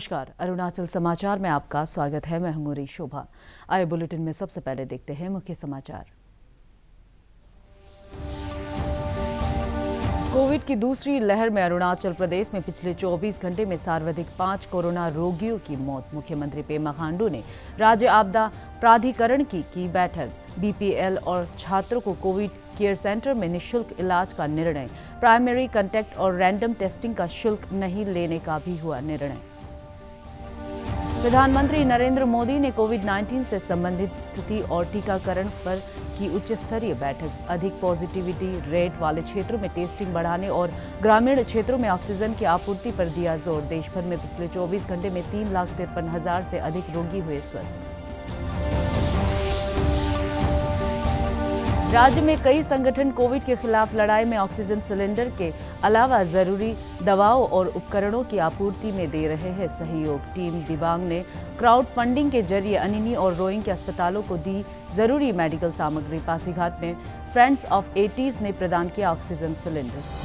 नमस्कार, अरुणाचल समाचार में आपका स्वागत है। मैं हूं शोभा। आए बुलेटिन में सबसे पहले देखते हैं मुख्य समाचार। कोविड की दूसरी लहर में अरुणाचल प्रदेश में पिछले 24 घंटे में सर्वाधिक 5 कोरोना रोगियों की मौत। मुख्यमंत्री पेमा खांडू ने राज्य आपदा प्राधिकरण की बैठक। बीपीएल और छात्रों को कोविड केयर सेंटर में निःशुल्क इलाज का निर्णय। प्राइमरी कांटेक्ट और रैंडम टेस्टिंग का शुल्क नहीं लेने का भी हुआ निर्णय। प्रधानमंत्री नरेंद्र मोदी ने कोविड-19 से संबंधित स्थिति और टीकाकरण पर की उच्च स्तरीय बैठक। अधिक पॉजिटिविटी रेट वाले क्षेत्रों में टेस्टिंग बढ़ाने और ग्रामीण क्षेत्रों में ऑक्सीजन की आपूर्ति पर दिया जोर। देश भर में पिछले 24 घंटे में 3,53,000 से अधिक रोगी हुए स्वस्थ। राज्य में कई संगठन कोविड के खिलाफ लड़ाई में ऑक्सीजन सिलेंडर के अलावा जरूरी दवाओं और उपकरणों की आपूर्ति में दे रहे हैं सहयोग। टीम दिबांग ने क्राउड फंडिंग के जरिए अनिनी और रोइंग के अस्पतालों को दी जरूरी मेडिकल सामग्री। पासीघाट में फ्रेंड्स ऑफ 80s ने प्रदान किया ऑक्सीजन सिलेंडर्स।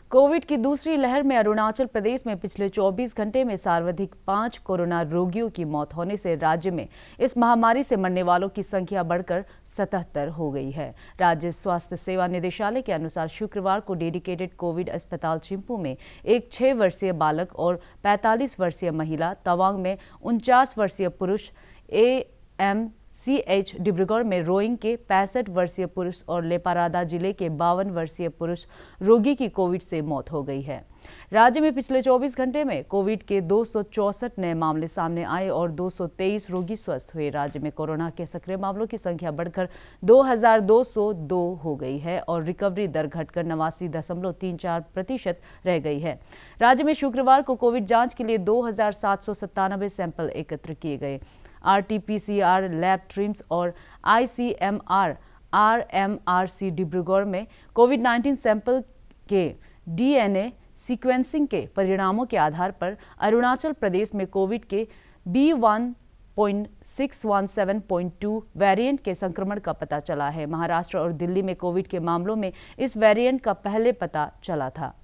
कोविड की दूसरी लहर में अरुणाचल प्रदेश में पिछले 24 घंटे में सर्वाधिक 5 कोरोना रोगियों की मौत होने से राज्य में इस महामारी से मरने वालों की संख्या बढ़कर 77 हो गई है। राज्य स्वास्थ्य सेवा निदेशालय के अनुसार शुक्रवार को डेडिकेटेड कोविड अस्पताल चिंपू में एक 6 वर्षीय बालक और 45 वर्षीय महिला, तवांग में 49 वर्षीय पुरुष, AMCH डिब्रूगढ़ में रोइंग के 65 वर्षीय पुरुष और लेपारादा जिले के 52 वर्षीय पुरुष रोगी की कोविड से मौत हो गई है। राज्य में पिछले 24 घंटे में कोविड के 264 नए मामले सामने आए और 223 रोगी स्वस्थ हुए। राज्य में कोरोना के सक्रिय मामलों की संख्या बढ़कर 2,202 हो गई है और रिकवरी दर घटकर 89.34% रह गई है। राज्य में शुक्रवार को कोविड जांच के लिए 2,797 सैंपल एकत्र किए गए। RT-PCR लैब ट्रिम्स और ICMR RMRC डिब्रूगढ़ में कोविड-19 सैंपल के DNA सीक्वेंसिंग के परिणामों के आधार पर अरुणाचल प्रदेश में कोविड के B1.617.2 वेरिएंट के संक्रमण का पता चला है। महाराष्ट्र और दिल्ली में कोविड के मामलों में इस वेरिएंट का पहले पता चला था।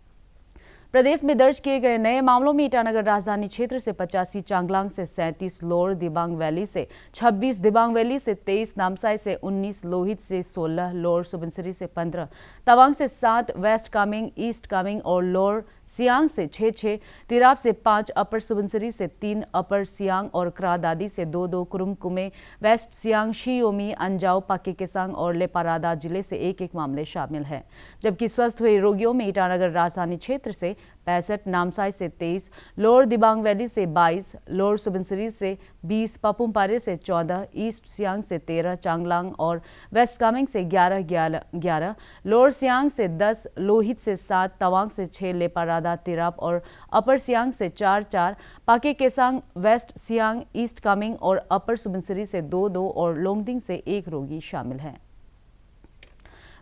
प्रदेश में दर्ज किए गए नए मामलों में ईटानगर राजधानी क्षेत्र से 85, चांगलांग से 37, लोअर दिबांग वैली से 26, दिबांग वैली से 23, नामसाई से 19, लोहित से 16, लोअर सुबनसिरी से 15, तवांग से 7, वेस्ट कामेंग, ईस्ट कामेंग और लोअर सियांग से 6, तिराप से 5, अपर सुबनसिरी से 3, अपर सियांग और क्रा दादी से 2, कुरुम कुमे, वेस्ट सियांग, शी-योमी, अंजाव, पाके केसांग और लेपारादा जिले से 1 मामले शामिल हैं। जबकि स्वस्थ हुए रोगियों में ईटानगर राजधानी क्षेत्र से 65, नामसाई से 23, लोअर दिबांग वैली से 22, लोअर सुबनसिरी से 20, पापुमपारे से 14, ईस्ट सियांग से 13, चांगलांग और वेस्ट कामेंग से 11, लोअर सियांग से 10, लोहित से 7, तवांग से 6, लेपारादा, तिराप और अपर सियांग से 4, पाके केसांग, वेस्ट सियांग, ईस्ट कामेंग और अपर सुबनसिरी से 2 और लोंगडिंग से 1 रोगी शामिल हैं।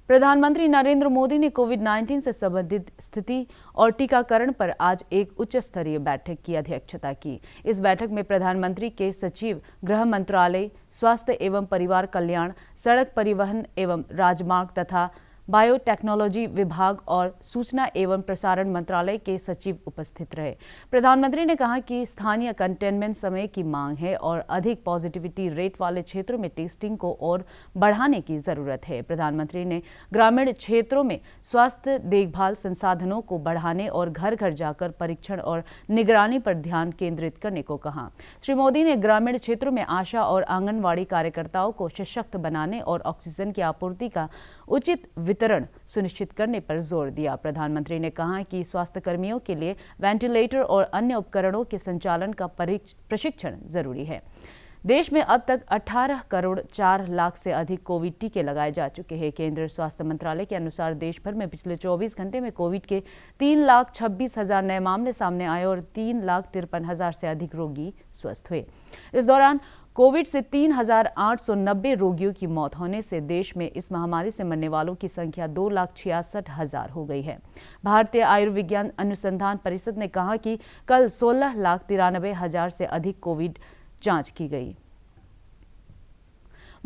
प्रधानमंत्री नरेंद्र मोदी ने कोविड-19 से संबंधित स्थिति और टीकाकरण पर आज एक उच्च स्तरीय बैठक की अध्यक्षता की। इस बैठक में प्रधानमंत्री के सचिव, गृह मंत्रालय, स्वास्थ्य एवं परिवार कल्याण, सड़क परिवहन एवं राजमार्ग तथा बायोटेक्नोलॉजी विभाग और सूचना एवं प्रसारण मंत्रालय के सचिव उपस्थित रहे। प्रधानमंत्री ने कहा कि स्थानीय कंटेनमेंट समय की मांग है और अधिक पॉजिटिविटी रेट वाले क्षेत्रों में टेस्टिंग को और बढ़ाने की जरूरत है। प्रधानमंत्री ने ग्रामीण क्षेत्रों में स्वास्थ्य देखभाल संसाधनों को बढ़ाने और घर घर जाकर परीक्षण और निगरानी पर ध्यान केंद्रित करने को कहा। श्री मोदी ने ग्रामीण क्षेत्रों में आशा और आंगनवाड़ी कार्यकर्ताओं को सशक्त बनाने और ऑक्सीजन की आपूर्ति का उचित वितरण सुनिश्चित करने पर जोर दिया। प्रधानमंत्री ने कहा कि स्वास्थ्य कर्मियों के लिए वेंटिलेटर और अन्य उपकरणों के संचालन का प्रशिक्षण जरूरी है। देश में अब तक 18 करोड़ 4 लाख से अधिक कोविड टीके लगाए जा चुके हैं। केंद्रीय स्वास्थ्य मंत्रालय के अनुसार देश भर में पिछले 24 घंटे में कोविड के 3,26,000 नए मामले सामने आए और 3,53,000 से अधिक रोगी स्वस्थ हुए। इस दौरान कोविड से 3,890 रोगियों की मौत होने से देश में इस महामारी से मरने वालों की संख्या 2,66,000 हो गई है। भारतीय आयुर्विज्ञान अनुसंधान परिषद ने कहा कि कल 16,93,000 से अधिक कोविड जांच की गई।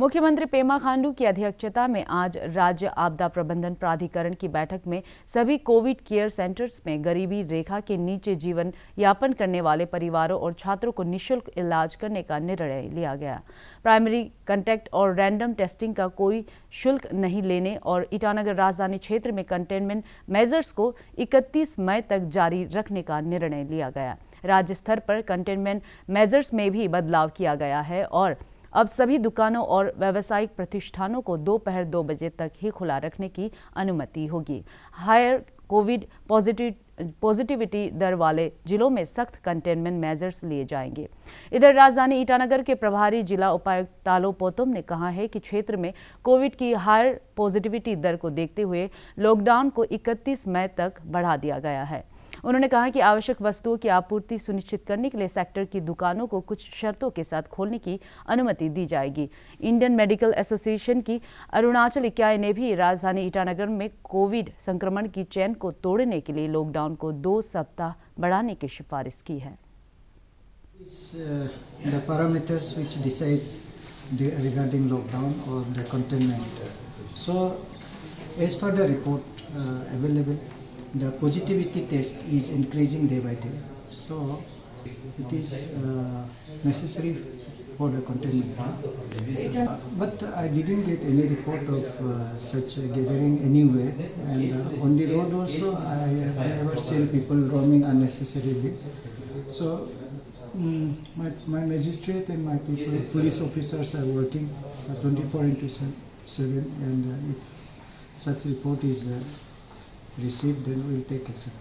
मुख्यमंत्री पेमा खांडू की अध्यक्षता में आज राज्य आपदा प्रबंधन प्राधिकरण की बैठक में सभी कोविड केयर सेंटर्स में गरीबी रेखा के नीचे जीवन यापन करने वाले परिवारों और छात्रों को निःशुल्क इलाज करने का निर्णय लिया गया। प्राइमरी कांटेक्ट और रैंडम टेस्टिंग का कोई शुल्क नहीं लेने और ईटानगर राजधानी क्षेत्र में कंटेनमेंट मेजर्स को 31 मई तक जारी रखने का निर्णय लिया गया। राज्य स्तर पर कंटेनमेंट मेजर्स में भी बदलाव किया गया है और अब सभी दुकानों और व्यावसायिक प्रतिष्ठानों को दोपहर 2 बजे तक ही खुला रखने की अनुमति होगी। हायर कोविड पॉजिटिविटी दर वाले जिलों में सख्त कंटेनमेंट मेजर्स लिए जाएंगे। इधर राजधानी ईटानगर के प्रभारी जिला उपायुक्त तालो पोतुम ने कहा है कि क्षेत्र में कोविड की हायर पॉजिटिविटी दर को देखते हुए लॉकडाउन को 31 मई तक बढ़ा दिया गया है। उन्होंने कहा कि आवश्यक वस्तुओं की आपूर्ति सुनिश्चित करने के लिए सेक्टर की दुकानों को कुछ शर्तों के साथ खोलने की अनुमति दी जाएगी। इंडियन मेडिकल एसोसिएशन की अरुणाचल इकाई ने भी राजधानी ईटानगर में कोविड संक्रमण की चेन को तोड़ने के लिए लॉकडाउन को 2 सप्ताह बढ़ाने की सिफारिश की है। The parameters which decides regarding lockdown or the containment. So, as per the report available, the positivity test is increasing day by day. So, it is necessary for the containment. But I didn't get any report of such a gathering anywhere. And on the road also, I have never seen people roaming unnecessarily. So, my magistrate and my people, police officers are working 24/7, and if such report is received, then we will take action.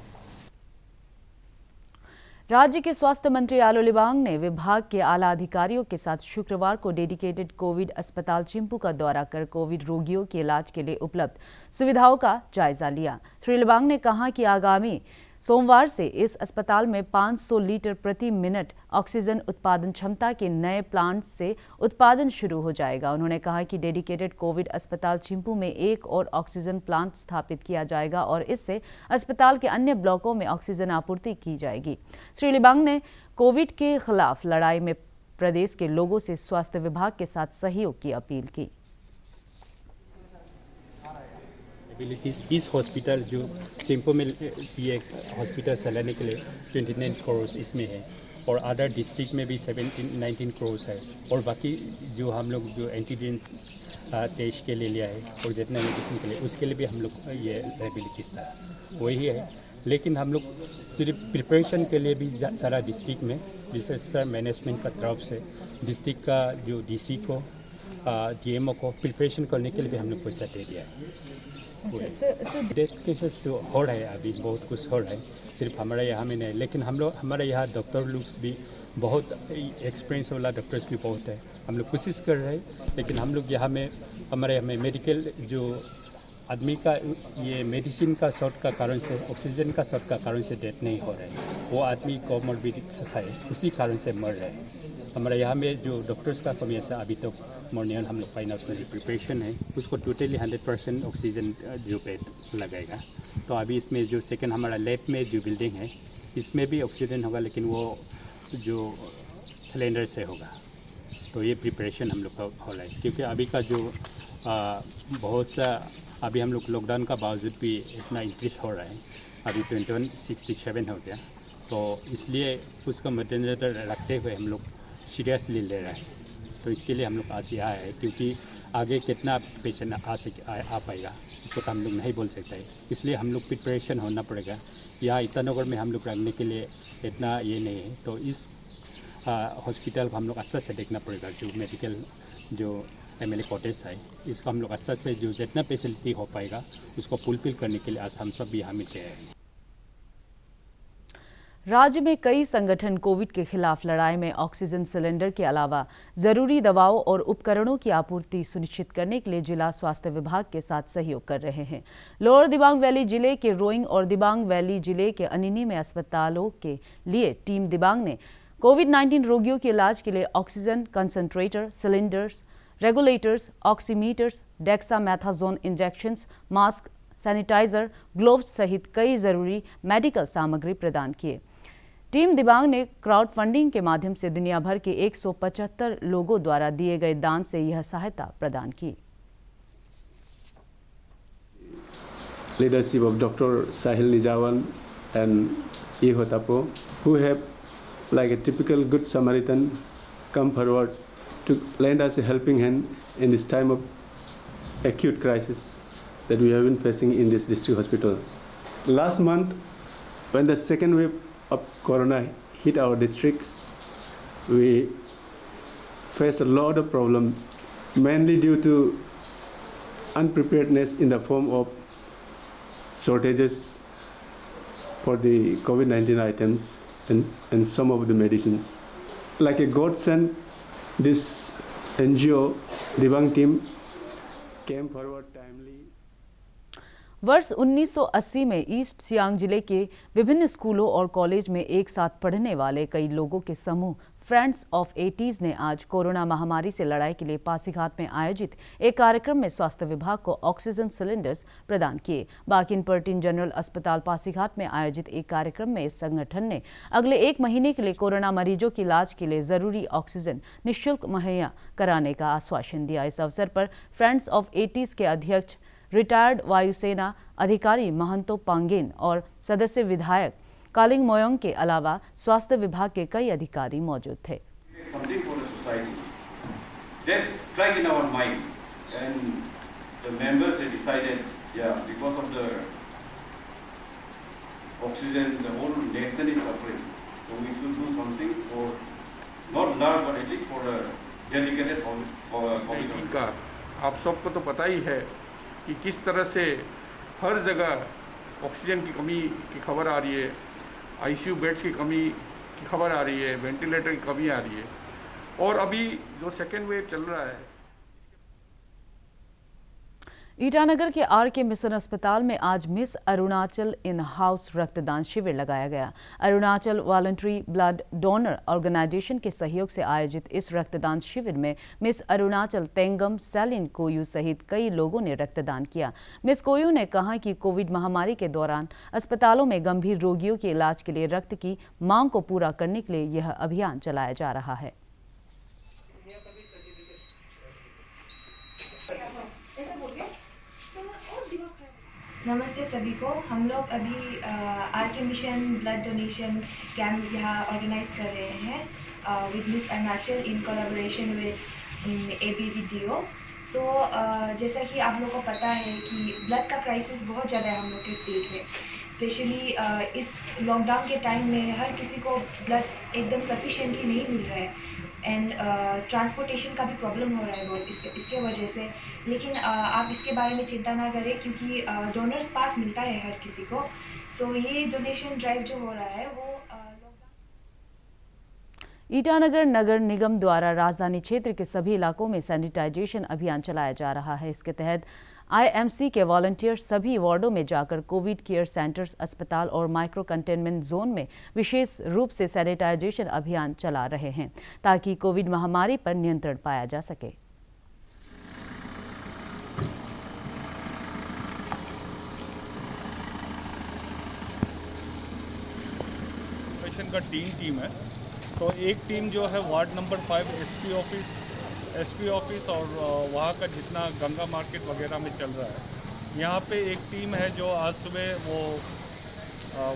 राज्य के स्वास्थ्य मंत्री आलो लिबांग ने विभाग के आला अधिकारियों के साथ शुक्रवार को डेडिकेटेड कोविड अस्पताल चिंपू का दौरा कर कोविड रोगियों के इलाज के लिए उपलब्ध सुविधाओं का जायजा लिया। श्री लिबांग ने कहा कि आगामी सोमवार से इस अस्पताल में 500 लीटर प्रति मिनट ऑक्सीजन उत्पादन क्षमता के नए प्लांट से उत्पादन शुरू हो जाएगा। उन्होंने कहा कि डेडिकेटेड कोविड अस्पताल चिंपू में एक और ऑक्सीजन प्लांट स्थापित किया जाएगा और इससे अस्पताल के अन्य ब्लॉकों में ऑक्सीजन आपूर्ति की जाएगी। श्री लिबांग ने कोविड के खिलाफ लड़ाई में प्रदेश के लोगों से स्वास्थ्य विभाग के साथ सहयोग की अपील की। इस हॉस्पिटल जो चिंपू में ये हॉस्पिटल चलाने के लिए 29 करोड़ इसमें है और अदर डिस्ट्रिक्ट में भी 19 करोड़ है और बाकी जो हम लोग जो एंटीजन टेस्ट के लिए लिया है और जितना मेडिसिन के लिए उसके लिए भी हम लोग ये लायबिलिटीज था वही है। लेकिन हम लोग सिर्फ प्रिपरेशन के लिए भी सारा डिस्ट्रिक्ट में डिजास्टर मैनेजमेंट का तरफ से डिस्ट्रिक्ट का जो डीसी को डीएमओ को प्रिपरेशन करने के लिए भी हम लोग पैसा दे दिया है। डेथ केसेस जो हो रहा है अभी बहुत कुछ हो रहा है सिर्फ हमारे यहाँ में नहीं, लेकिन हम लोग हमारे यहाँ डॉक्टर लोग भी बहुत एक्सपीरियंस वाला डॉक्टर्स भी बहुत है। हम लोग कोशिश कर रहे हैं लेकिन हम लोग यहाँ में हमारे यहाँ में मेडिकल जो आदमी का ये मेडिसिन का शॉर्ट का कारण से ऑक्सीजन का शॉर्ट का कारण से डेथ नहीं हो रहा है, वो आदमी कोमोर्बिडिटी है उसी कारण से मर रहा है। हमारे यहाँ में जो डॉक्टर्स का कमी है अभी तो मॉर्निंग हम लोग फाइनल प्रिपरेशन है उसको टोटली 100% ऑक्सीजन जो बेड लगाएगा। तो अभी इसमें जो सेकंड हमारा लैब में जो बिल्डिंग है इसमें भी ऑक्सीजन होगा लेकिन वो जो सिलेंडर से होगा। तो ये प्रिपरेशन हम लोग का हो रहा है क्योंकि अभी का जो बहुत सा अभी हम लोग लॉकडाउन का बावजूद भी इतना इंक्रीज हो रहा है, अभी 2167 हो गया। तो इसलिए उसका मद्देनजर रखते हुए हम लोग सीरियसली ले रहे हैं। तो इसके लिए हम लोग आज यहाँ है क्योंकि आगे कितना पेशेंट आ पाएगा इसको तो हम लोग नहीं बोल सकते हैं, इसलिए हम लोग प्रिपरेशन होना पड़ेगा। यहाँ ईटानगर में हम लोग रहने के लिए इतना ये नहीं है, तो इस हॉस्पिटल को हम लोग अच्छा से देखना पड़ेगा। जो मेडिकल जो एमएलए कॉटेज है इसको हम लोग अच्छा से जो जितना फैसिलिटी हो पाएगा उसको फुलफिल करने के लिए आज हम सब भी यहाँ मिलते हैं। राज्य में कई संगठन कोविड के खिलाफ लड़ाई में ऑक्सीजन सिलेंडर के अलावा जरूरी दवाओं और उपकरणों की आपूर्ति सुनिश्चित करने के लिए जिला स्वास्थ्य विभाग के साथ सहयोग कर रहे हैं। लोअर दिबांग वैली जिले के रोइंग और दिबांग वैली जिले के अनिनी में अस्पतालों के लिए टीम दिबांग ने कोविड-19 रोगियों के इलाज के लिए oxygen concentrator, cylinders, regulators, oximeters, dexamethasone injections, mask, sanitizer, gloves सहित कई जरूरी मेडिकल सामग्री प्रदान किए। टीम दिबांग ने क्राउड फंडिंग के माध्यम से दुनिया भर के 175 लोगों द्वारा दिए गए दान से यह सहायता प्रदान की। Leadership of Dr. Sahil Nijawan and Iho Tapo, who have, like a typical good Samaritan, come forward to lend us a helping hand in this time of acute crisis that we have been facing in this district hospital. Last month, when the second wave of corona hit our district, we faced a lot of problems, mainly due to unpreparedness in the form of shortages for the COVID-19 items and some of the medicines. Like a godsend, this NGO, Dibang team, came forward timely. वर्ष 1980 में east Siang जिले के विभिन्न स्कूलों और college में एक साथ पढ़ने वाले कई लोगों के समूह फ्रेंड्स ऑफ 80s ने आज कोरोना महामारी से लड़ाई के लिए पासीघाट में आयोजित एक कार्यक्रम में स्वास्थ्य विभाग को ऑक्सीजन सिलेंडर्स प्रदान किए। बाकिन पर्टिन जनरल अस्पताल पासीघाट में आयोजित एक कार्यक्रम में इस संगठन ने अगले 1 महीने के लिए कोरोना मरीजों की इलाज के लिए जरूरी ऑक्सीजन निःशुल्क मुहैया कराने का आश्वासन दिया। इस अवसर पर फ्रेंड्स ऑफ 80s के अध्यक्ष रिटायर्ड वायुसेना अधिकारी महंतो पांगेन और सदस्य विधायक कालिंग मोयोंग के अलावा स्वास्थ्य विभाग के कई अधिकारी मौजूद थे। आप सबको तो पता ही है कि किस तरह से हर जगह ऑक्सीजन की कमी की खबर आ रही है, आईसीयू बेड्स की कमी की खबर आ रही है, वेंटिलेटर की कमी आ रही है और अभी जो सेकेंड वेव चल रहा है। ईटानगर के आर.के. मिशन अस्पताल में आज मिस अरुणाचल इन हाउस रक्तदान शिविर लगाया गया। Arunachal voluntary blood donor organization के सहयोग से आयोजित इस रक्तदान शिविर में मिस अरुणाचल तेंगम सेलिन कोयू सहित कई लोगों ने रक्तदान किया। मिस कोयू ने कहा कि कोविड महामारी के दौरान अस्पतालों में गंभीर रोगियों के इलाज के लिए रक्त की मांग को पूरा करने के लिए यह अभियान चलाया जा रहा है। नमस्ते सभी को। हम लोग अभी R K. Mission blood donation camp यहाँ ऑर्गेनाइज कर रहे हैं with miss Arunachal in collaboration with ABVDO। So जैसा कि आप लोगों को पता है कि ब्लड का क्राइसिस बहुत ज़्यादा है हम लोग के स्टेट में, स्पेशली इस लॉकडाउन के टाइम में हर किसी को ब्लड एकदम सफिशिएंटली नहीं मिल रहा है एंड ट्रांसपोर्टेशन का भी प्रॉब्लम हो रहा है बहुत इसके वजह से। लेकिन आप इसके बारे में चिंता ना करें क्योंकि डोनर्स पास मिलता है हर किसी को। सो ये डोनेशन ड्राइव जो हो रहा है वो ईटानगर नगर निगम द्वारा राजधानी क्षेत्र के सभी इलाकों में सैनिटाइजेशन अभियान चलाया जा रहा है। इसके तहत IMC के वॉलंटियर्स सभी वार्डों में जाकर कोविड केयर सेंटर्स, अस्पताल और माइक्रो कंटेनमेंट जोन में विशेष रूप से सैनिटाइजेशन अभियान चला रहे हैं ताकि कोविड महामारी पर नियंत्रण पाया जा सके। का टीम है, तो एक टीम जो है वार्ड नंबर 5 एसपी ऑफिस और वहाँ का जितना गंगा मार्केट वगैरह में चल रहा है, यहाँ पे एक टीम है जो आज सुबह वो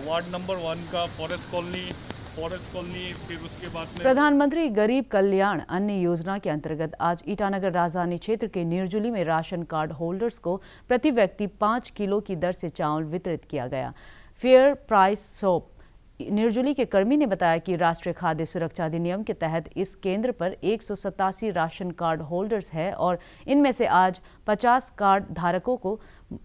वार्ड नंबर 1 का फॉरेस्ट कॉलोनी फिर उसके बाद में प्रधानमंत्री गरीब कल्याण अन्न योजना के अंतर्गत आज ईटानगर राजधानी क्षेत्र के निर्जुली में राशन कार्ड होल्डर्स को प्रति व्यक्ति 5 किलो की दर से चावल वितरित किया गया। फेयर प्राइस सोप निर्जुली के कर्मी ने बताया कि राष्ट्रीय खाद्य सुरक्षा अधिनियम के तहत इस केंद्र पर 187 राशन कार्ड होल्डर्स है और इनमें से आज 50 कार्ड धारकों को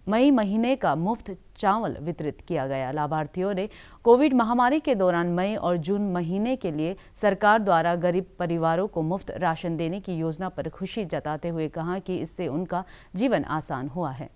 मई महीने का मुफ्त चावल वितरित किया गया। लाभार्थियों ने कोविड महामारी के दौरान मई और जून महीने के लिए सरकार द्वारा गरीब परिवारों को मुफ्त राशन देने की योजना पर खुशी जताते हुए कहा कि इससे उनका जीवन आसान हुआ है।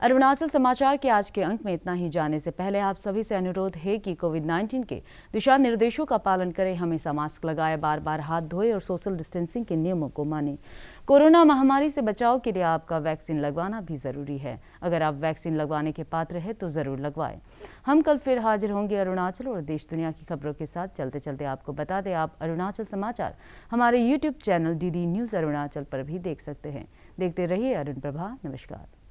अरुणाचल समाचार के आज के अंक में इतना ही। जाने से पहले आप सभी से अनुरोध है कि कोविड-19 के दिशा निर्देशों का पालन करें, हमेशा मास्क लगाएं, बार बार हाथ धोएं और सोशल डिस्टेंसिंग के नियमों को मानें। कोरोना महामारी से बचाव के लिए आपका वैक्सीन लगवाना भी जरूरी है। अगर आप वैक्सीन लगवाने के पात्र हैं तो जरूर लगवाएं। हम कल फिर हाजिर होंगे अरुणाचल और देश दुनिया की खबरों के साथ। चलते चलते आपको बता दें, आप अरुणाचल समाचार हमारे YouTube channel DD news Arunachal पर भी देख सकते हैं। देखते रहिए अरुण प्रभा। नमस्कार।